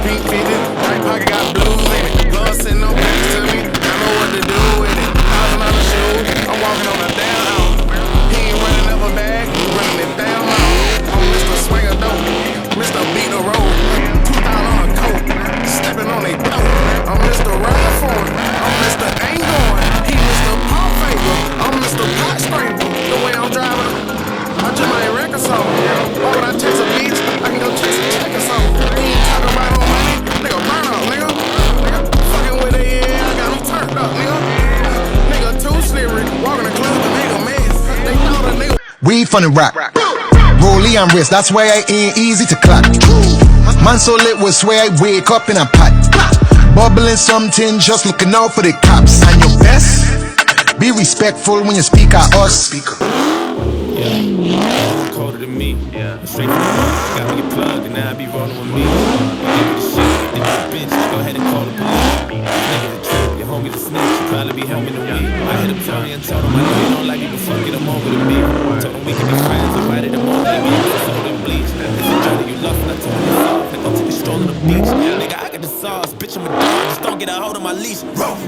Pink fitted, right pocket got blues in it. Blood sitting on pictures to me. I know what to do with it. $1,000 shoes, I'm walking on a damn house. He ain't running up a bag, he running it down out. I'm Mr. Swinger Dope, Mr. Beat the Road. 2,000 on a coat, stepping on they throat. I'm Mr. Ride For It, I'm Mr. Ain't Going. He Mr. Paw Favor, I'm Mr. Pot Scraper. The way I'm driving, I just might wreck or something. Why would I chase a beach? I can go chase a check or something. He ain't talking about no money, nigga burn up, nigga. Fucking with it, yeah, I got him turned up, nigga. Nigga too slippery, walking the club and make a mess. They thought a nigga. We from the rap. Rollie and wrist, that's why I ain't easy to clock. Man so lit was swear I wake up in a pot. Bubbling something, just looking out for the cops. And your best, be respectful when you speak at us. Yeah, colder than me. Yeah, straight from the front, got me a plug, and now I be rolling with me. Give me the shit, then you bitch, go ahead and call the police. Nigga the trip, your homie's a snitch, you probably be helping the weed. I hit up Tony and told him I know you don't like me, but fuck it, I'm over to me. Told him we can be friends, invited him over to me, so them bleach. It's a journey you love, and I told him it's off, nigga, I'll take a stroll on the beach. Nigga, I got the sauce, bitch, I'm a dog, just don't get a hold of my leash.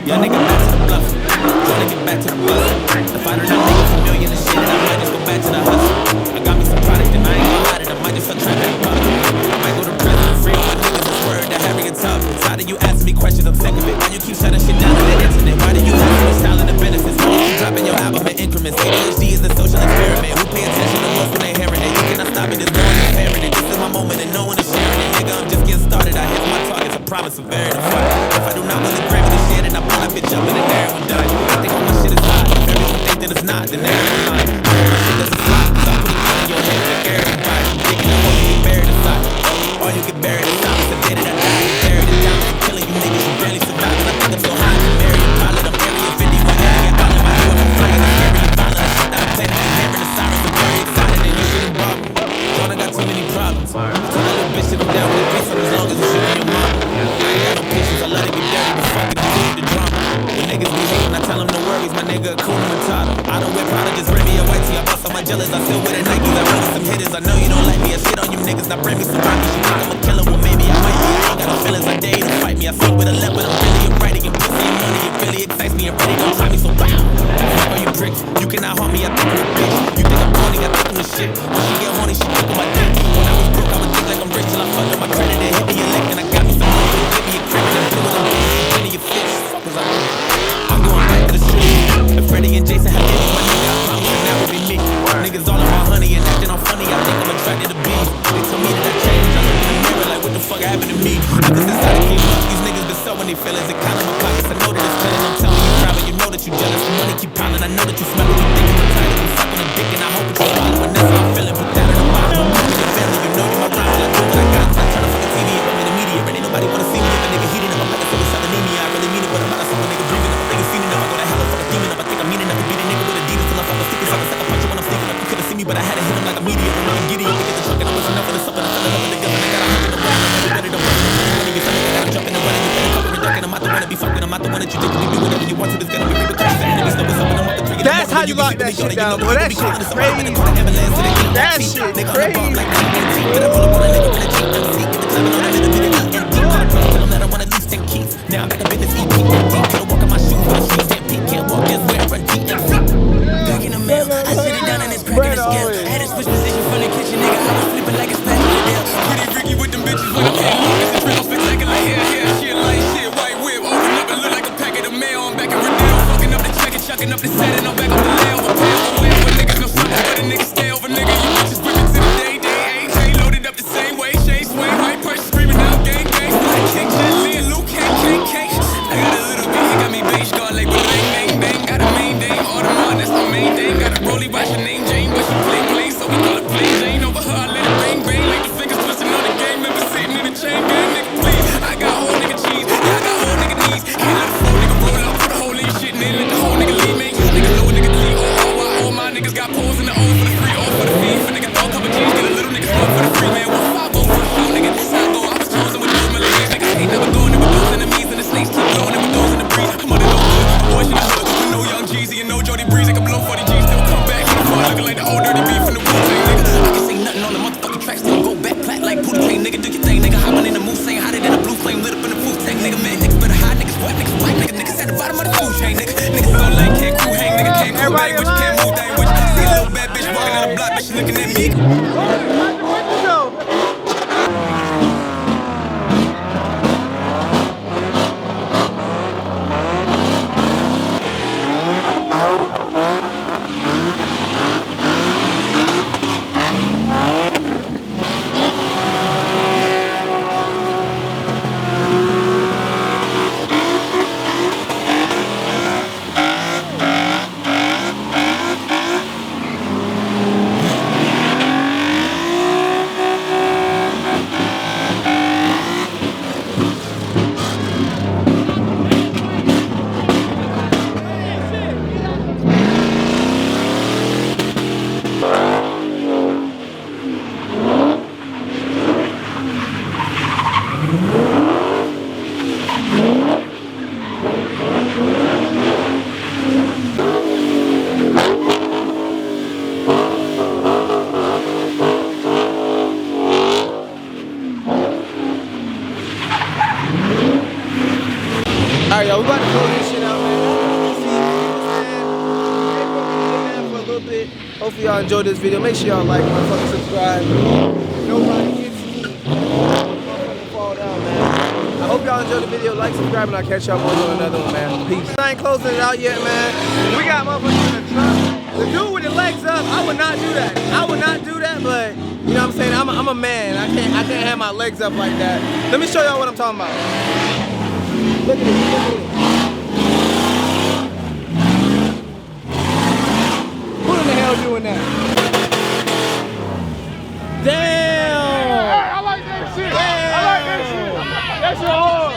Yeah, nigga, back to the bluff, tryna get back to the bus. If I don't know niggas a million and shit, I might just go back to the hustle. I got me some product and I ain't gon' hide it, I might just start trapping and pop. I might go to prison for free on my niggas, it's word that Harry and tough. How do you ask me questions, I'm sick of it. Why you keep shutting shit down on the internet? Why do you have so much style and the benefits? Why you keep dropping your album in increments? ADHD is a social experiment. Who pay attention to most when they hearing it? You cannot stop me, there's no one comparing it. This is my moment and no one is sharing it. Nigga, I'm just getting started, I hit my targets, I promise I'm very to fight. If I do not win the Grammy this year, then I pull that bitch up in the air and die. I think all my shit is hot, if everyone think that it's not, then everyone's lying. My shit doesn't fly, so I put it on your head, like Gary Price. Thinking of all you get buried inside, all you get buried inside. It's the day that I die, you buried it down. I'm killing you niggas, you barely survive. And I think I'm so high, you bury a pilot. I'm area 51, area all in my head. I'm flying, I'm scary and violent. I shit that I'm planning, I'm hearing the sirens. I'm very excited and you shouldn't bother. John, I got too many problems. Tell that little bitch that I'm down with the peace for as long as it's shooting your mama. I ain't got no patience, I let it get dirty, but fuck it, continue the drama. When niggas be hating, I tell them no worries, my nigga, cool Matata. I don't wear Prada, just Remy or white tee. I bust on my jealous, I still wear the Nikes. I run some hitters, I know you don't like me. I shit on you niggas, now bring me some rockets. You think I'm a killer, well maybe I might be. I ain't got no feelings, I dare you to fight me. I fuck with a left, but I'm really a righty. And pussy and money, it really excites me. And ready, don't try me, so wow. Fuck all you pricks, you cannot harm me, I think I'm a bitch. You think I'm corny, I think I'm a shit. When she get horny, she think on my dick. When I was broke, I would think like I'm rich. Till I fucked up my credit and hit me a lick. And I got me some money, and give me a credit. I'm doing a bitch, plenty of fish. Fuck was I doing? I'm going back to the street. If Freddie and Jason had any my nigga, I promise that that would be me. Niggas all about honey and acting all funny. I think I'm attracted to bees. They told me that I changed. I look in the mirror like what the fuck happened to me. Ever since I came up, these niggas been sewing their feelings. It kind of my pockets. I know that it's killing. I'm telling you, private. You know that you jealous. The money keep piling. I know that you smell it. You thinking I'm tired of you sucking a dick, and I hope that you swallow. And that's how I'm feeling. Put that in the bottom. I'm moving your family. You know you my rival. I do what I got. I turn on fucking TV if I'm in the media. Ain't nobody wanna see me if a nigga heating up. I'm like a suicide anemia. I really mean it, but I'm not a super nigga breathing up. I'm thinking feeding up. I go to hell, fuck a demon up. I think I'm meaning up to beat a nigga with a demon till I fuck a sticky. Suck a punch when I'm sneaking up. You couldn't see me, but I had to hit him like a meteor. I'm giddy up to get the truck, and I was enough for the supper. I fell in love with the gun, and I got a hundred and one. I'm ready to run. When you suck, I gotta jump in and run. And you better cover and ducking. I'm not the one to be fucking. I'm not the one that you think you can do whatever you want to. There's gonna be repercussions. And niggas know what's up, and I'm about to trigger. That's how you lock that shit down, boy. That shit crazy. That shit crazy. Now I'm back up in this EP. Can't walk in my shoes when the streets can't peek. Can't walk this way, I run DMC. Back in the mail, I sit it down and it's cracking the scale. I had to switch position from the kitchen, nigga. I was flipping like it's back in the deal. Pretty Ricky with them bitches with a pen. It's a triple spectacular hair, shit, light shit, white whip. Open up and look like a packet of mail. I'm back in Riddell, fucking up the check and chucking up the set. And I'm back on the lail. I'm past the wheel, but niggas no something. But a nigga stay over, nigga. You bitches whipping to the day, AJ loaded up the same way. Shane swing, white person screaming out, gang, gang. King Jet Lee and Luke, K. nigga, man, niggas better hide, niggas what, niggas white, niggas at the bottom of the food chain, nigga. Niggas gon' like can't cool hang, nigga can't cool bang, but you can't move dang, with you. See a little bad bitch walking down the block, but she looking at me. Alright, y'all, we about to close this shit out, man. For a little bit. Hopefully y'all enjoyed this video. Make sure y'all like, motherfucking subscribe. Nobody gets me. Motherfucking fall down, man. I hope y'all enjoyed the video. Like, subscribe, and I'll catch y'all boys on another one, man. Peace. I ain't closing it out yet, man. We got motherfuckers in the truck. The dude with the legs up, I would not do that. I would not do that, but you know what I'm saying? I'm a man. I can't have my legs up like that. Let me show y'all what I'm talking about. Look at this, look at this. Who in the hell doing that? Damn! Hey, I like that shit. Damn. I like that shit. That's your hard.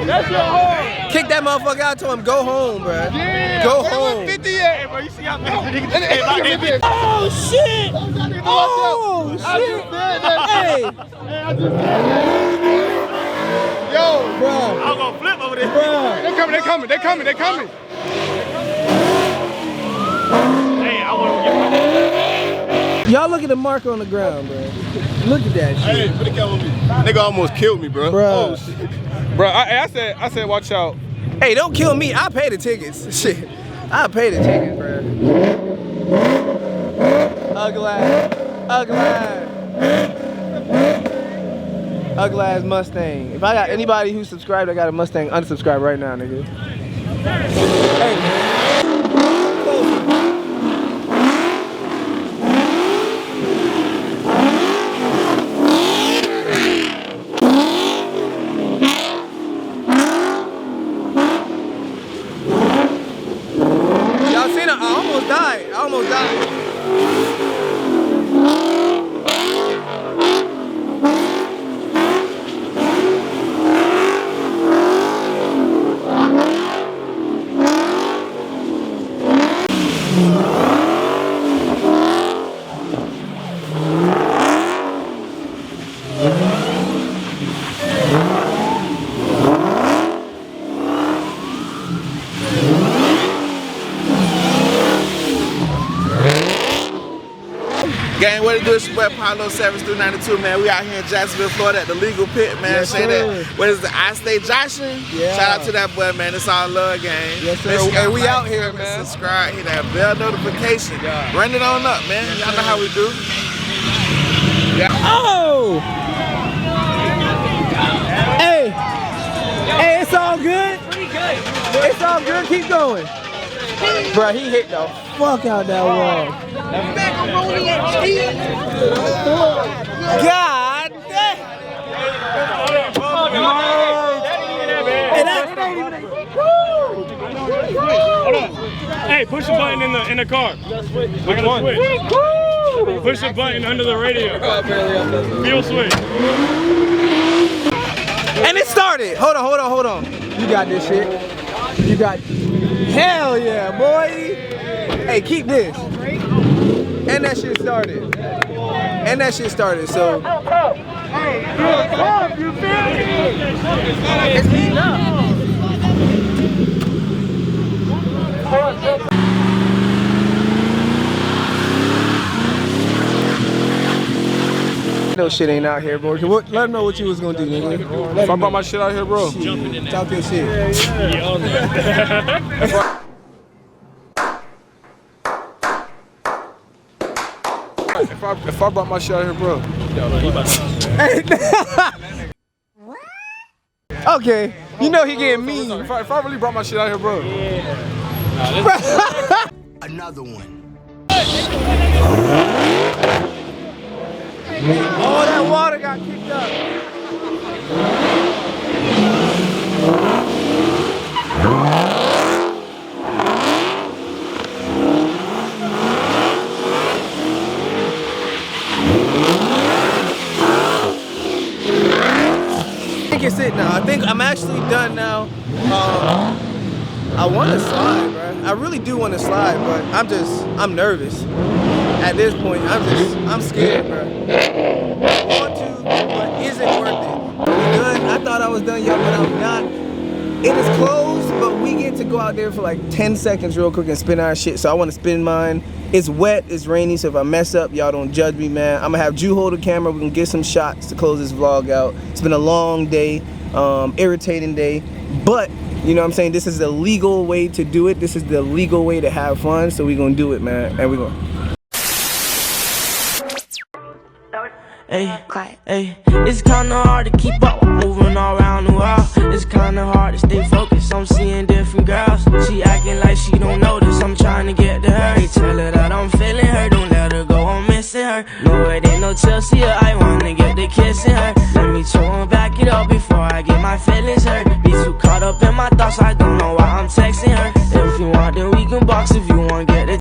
That's your hard. Kick that motherfucker out, told him go home, bro. Yeah. Go home. 58. Hey, bro, you see how fast the nigga just Oh shit! Oh shit! Hey! Hey, I just did that. Yo, Bro. I'm gonna flip over there. Bruh. they coming. Hey, I want to get Y'all look at the marker on the ground, bro. Look at that shit. Hey, put the camera on me. Nigga almost killed me, bro. Bruh. Oh, shit. Bro, I said, watch out. Hey, don't kill me. I pay the tickets. Shit. I pay the tickets, bro. Ugly ass. Ugly ass. Ugly ass Mustang. If I got anybody who subscribed, I got a Mustang. Unsubscribe right now, nigga. Hey. Y'all seen it? I almost died. Gang, what it do? It's your boy Paulo 7-92, man. We out here in Jacksonville, Florida at the Legal Pit, man. Yes, Say sir. that. What is it? I Stay Joshing? Yeah. Shout out to that boy, man. It's all love, gang. Yes, sir. Make sure Hey, y'all we like, out here, comment, man. Subscribe, hit that bell notification. Yeah. Run it on up, man. Y'all know how we do. Oh! Hey! Hey, it's all good? It's all good, keep going. Bro, he hit the fuck out that wall. God damn! Hey, push the button in the car. I gotta switch. Push the button under the radio. Feel switch. And it started. Hold on. You got this shit. You got. Hell yeah, boy. Hey, keep this. And that shit started. So. It's heating up. your shit ain't out here, bro. Let them know what you was gonna do, nigga. If I brought my shit out here, bro. Talk your shit. If I brought my shit out here, bro. Okay, you know he getting mean. If I really brought my shit out here, bro. Another one. Oh, that water got kicked up. I think it's it now. I think I'm actually done now. I want to slide, bro. I really do want to slide, but I'm nervous. At this point, I'm scared, bro. I want to, but is it worth it? Are we done? I thought I was done, y'all, but I'm not. It is closed, but we get to go out there for like 10 seconds real quick and spin our shit. So I want to spin mine. It's wet, it's rainy, so if I mess up, y'all don't judge me, man. I'm gonna have Drew hold the camera. We're gonna get some shots to close this vlog out. It's been a long day, irritating day, but you know what I'm saying? This is the legal way to do it. This is the legal way to have fun, so we're gonna do it, man. And we're gonna. Hey, hey, it's kinda hard to keep up, moving all around the world. It's kinda hard to stay focused, I'm seeing different girls. She acting like she don't notice, I'm trying to get to her. Hey, tell her that I'm feeling her, don't let her go, I'm missing her. No, it ain't no Chelsea, I wanna get the kissing her. Let me chill and back it up before I get my feelings hurt. Be too caught up in my thoughts, I don't know why I'm texting her. If you want, then we can box, if you want,